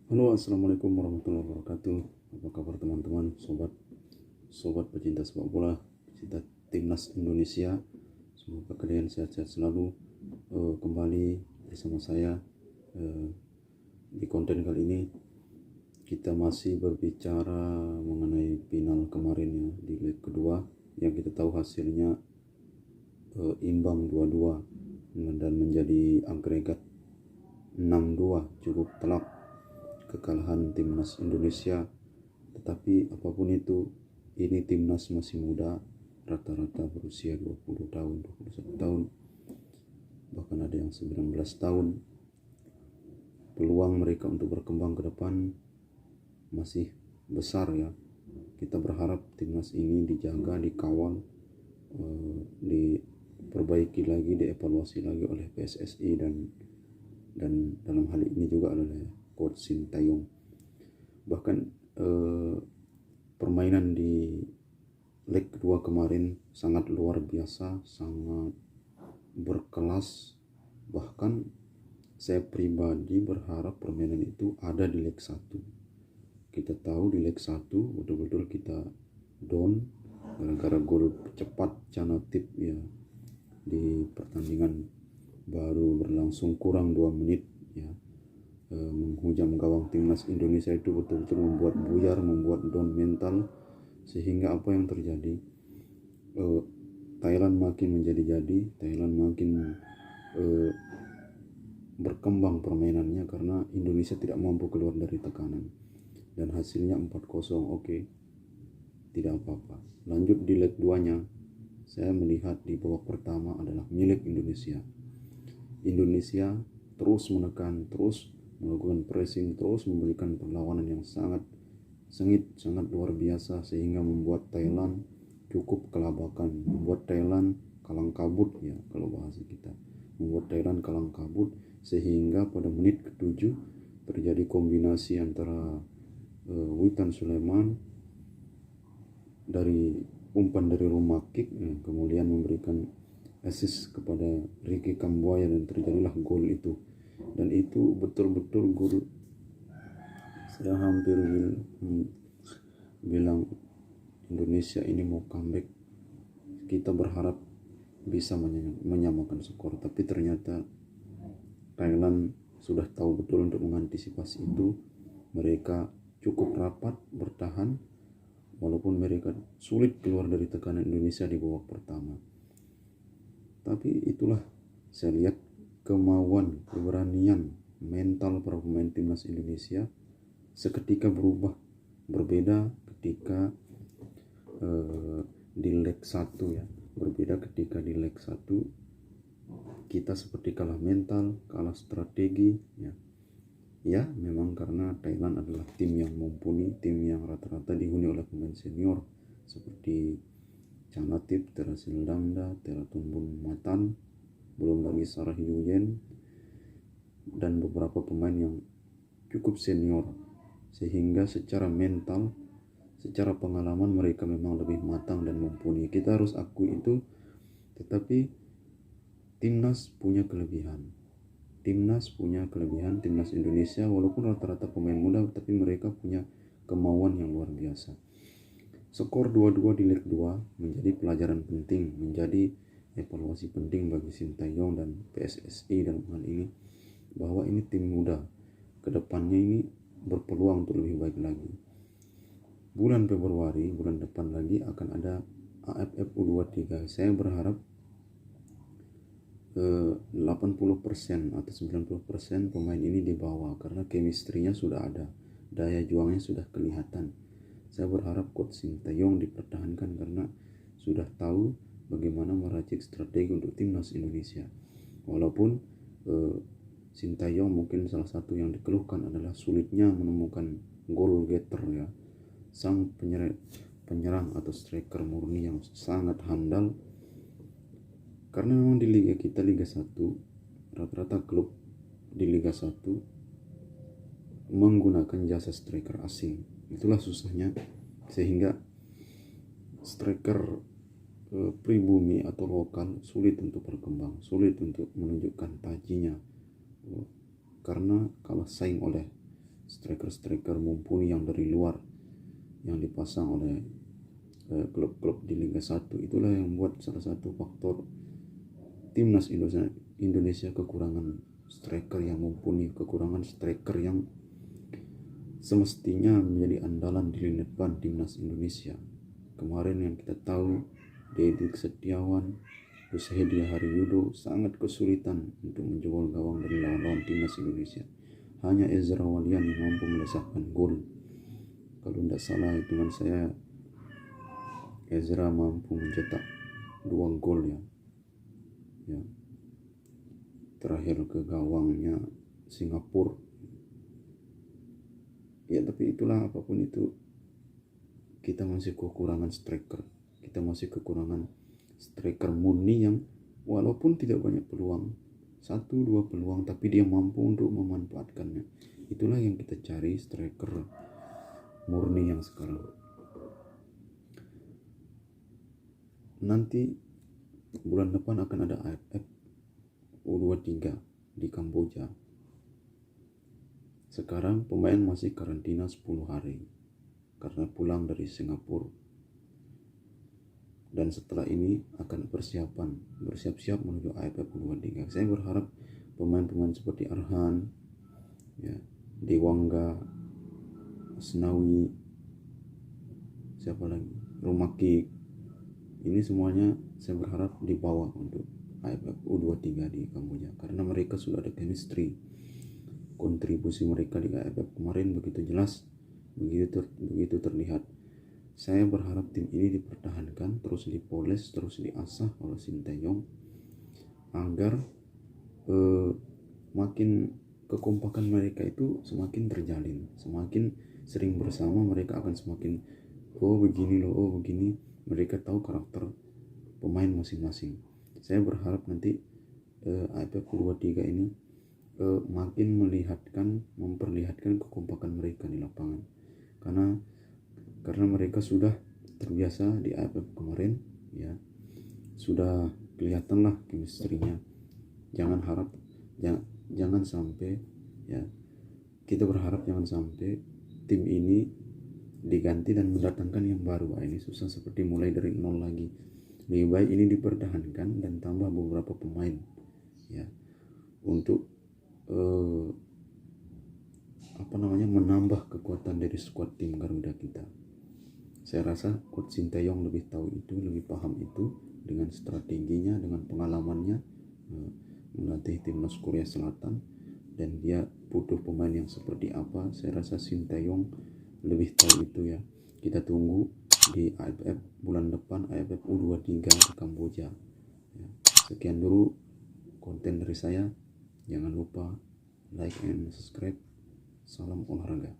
Halo, assalamualaikum warahmatullahi wabarakatuh. Apa kabar teman-teman, sobat pecinta sepak bola, pecinta timnas Indonesia? Semoga kalian sehat-sehat selalu. Kembali bersama saya di konten kali ini kita masih berbicara mengenai final kemarin ya, di leg kedua yang kita tahu hasilnya imbang 2-2 dan menjadi agregat 6-2, cukup telak kekalahan timnas Indonesia. Tetapi apapun itu, ini timnas masih muda, rata-rata berusia 20 tahun, 21 tahun, bahkan ada yang 19 tahun. Peluang mereka untuk berkembang ke depan masih besar ya. Kita berharap timnas ini dijaga, dikawal, diperbaiki lagi, dievaluasi lagi oleh PSSI dan dalam hal ini juga oleh Coach Sintayong. Bahkan permainan di leg kedua kemarin sangat luar biasa, sangat berkelas. Bahkan saya pribadi berharap permainan itu ada di leg 1. Kita tahu di leg 1 betul-betul kita down gara-gara gol cepat Canatip ya di pertandingan baru berlangsung kurang 2 menit ya. Menghujam gawang timnas Indonesia itu betul-betul membuat buyar, membuat down mental, sehingga apa yang terjadi, Thailand makin menjadi-jadi, Thailand makin berkembang permainannya karena Indonesia tidak mampu keluar dari tekanan, dan hasilnya 4-0. Oke, tidak apa-apa. Lanjut di leg 2-nya, saya melihat di babak pertama adalah milik Indonesia. Indonesia terus menekan, terus melakukan pressing, terus memberikan perlawanan yang sangat sengit, sangat luar biasa, sehingga membuat Thailand cukup kelabakan, membuat Thailand kalang kabut ya kalau bahasa kita, membuat Thailand kalang kabut, sehingga pada menit ke-7 terjadi kombinasi antara Witan Sulaiman dari umpan dari rumah kick, kemudian memberikan assist kepada Ricky Kambuaya, dan terjadilah gol itu. Dan itu betul-betul gol, saya hampir bilang Indonesia ini mau comeback. Kita berharap bisa menyamakan skor, tapi ternyata Thailand sudah tahu betul untuk mengantisipasi itu. Mereka cukup rapat bertahan walaupun mereka sulit keluar dari tekanan Indonesia di babak pertama. Tapi itulah, saya lihat kemauan, keberanian, mental para pemain timnas Indonesia seketika berubah, berbeda ketika di leg 1 ya. Berbeda ketika di leg 1 kita seperti kalah mental, kalah strategi ya. Ya, memang karena Thailand adalah tim yang mumpuni, tim yang rata-rata dihuni oleh pemain senior seperti Canatip, Terasil Damda, Teratumbun Matan, belum lagi Sarah Yuyen, dan beberapa pemain yang cukup senior, sehingga secara mental, secara pengalaman mereka memang lebih matang dan mumpuni. Kita harus akui itu. Tetapi timnas punya kelebihan. Timnas Indonesia walaupun rata-rata pemain muda, tapi mereka punya kemauan yang luar biasa. Skor 2-2 di leg 2 menjadi pelajaran penting, menjadi evaluasi penting bagi Sintayong dan PSSI dalam hal ini, bahwa ini tim muda, kedepannya ini berpeluang untuk lebih baik lagi. Bulan Februari, bulan depan lagi akan ada AFF U23. Saya berharap 80% atau 90% pemain ini dibawa karena chemistry-nya sudah ada, daya juangnya sudah kelihatan. Saya berharap Coach Sintayong dipertahankan karena sudah tahu bagaimana meracik strategi untuk timnas Indonesia. Walaupun Sintayong mungkin salah satu yang dikeluhkan adalah sulitnya menemukan goal getter ya, sang penyerang atau striker murni yang sangat handal. Karena memang di Liga kita, Liga 1, rata-rata klub di Liga 1 menggunakan jasa striker asing. Itulah susahnya, sehingga striker pribumi atau lokal sulit untuk berkembang, sulit untuk menunjukkan tajinya, karena kalah saing oleh striker-striker mumpuni yang dari luar yang dipasang oleh klub-klub di Liga 1. Itulah yang membuat salah satu faktor timnas Indonesia kekurangan striker yang mumpuni, kekurangan striker yang semestinya menjadi andalan di lini depan timnas Indonesia. Kemarin yang kita tahu, Deddy Setiawan, Hedi Hariyudo sangat kesulitan untuk menjebol gawang dari lawan-lawan timnas Indonesia. Hanya Ezra Walian yang mampu melesakkan gol. Kalau tidak salah hitungan saya, Ezra mampu mencetak 2 gol ya. Terakhir ke gawangnya Singapura. Ya, tapi itulah, apapun itu, kita masih kekurangan striker. Kita masih kekurangan striker murni yang walaupun tidak banyak peluang, 1-2 peluang, tapi dia mampu untuk memanfaatkannya. Itulah yang kita cari, striker murni yang sekarang. Nanti bulan depan akan ada AFF U23 di Kamboja. Sekarang pemain masih karantina 10 hari karena pulang dari Singapura. Dan setelah ini akan bersiap-siap menuju AFF U23. Saya berharap pemain-pemain seperti Arhan, ya, Dewangga, Asnawi, siapa lagi, Rumaki, ini semuanya saya berharap dibawa untuk AFF U23 di Kamboja, karena mereka sudah ada chemistry. Kontribusi mereka di AFF kemarin begitu jelas, begitu terlihat. Saya berharap tim ini dipertahankan, terus dipoles, terus diasah oleh Sinteyong agar makin kekompakan mereka itu semakin terjalin, semakin sering bersama mereka akan semakin begini. Mereka tahu karakter pemain masing-masing. Saya berharap nanti AFF U23 ini makin memperlihatkan kekompakan mereka di lapangan, karena mereka sudah terbiasa di AFF kemarin, ya, sudah kelihatan lah chemistry-nya. Jangan sampai, ya, kita berharap jangan sampai tim ini diganti dan mendatangkan yang baru. Ini susah, seperti mulai dari nol lagi. Lebih baik ini dipertahankan dan tambah beberapa pemain, ya, untuk menambah kekuatan dari skuad tim Garuda kita. Saya rasa Coach Sinteyong lebih tahu itu, lebih paham itu, dengan strateginya, dengan pengalamannya melatih timnas Korea Selatan, dan dia butuh pemain yang seperti apa. Saya rasa Sinteyong lebih tahu itu, ya. Kita tunggu di AFF bulan depan, AFF U23 di Kamboja, ya. Sekian dulu konten dari saya. Jangan lupa like and subscribe. Salam olahraga.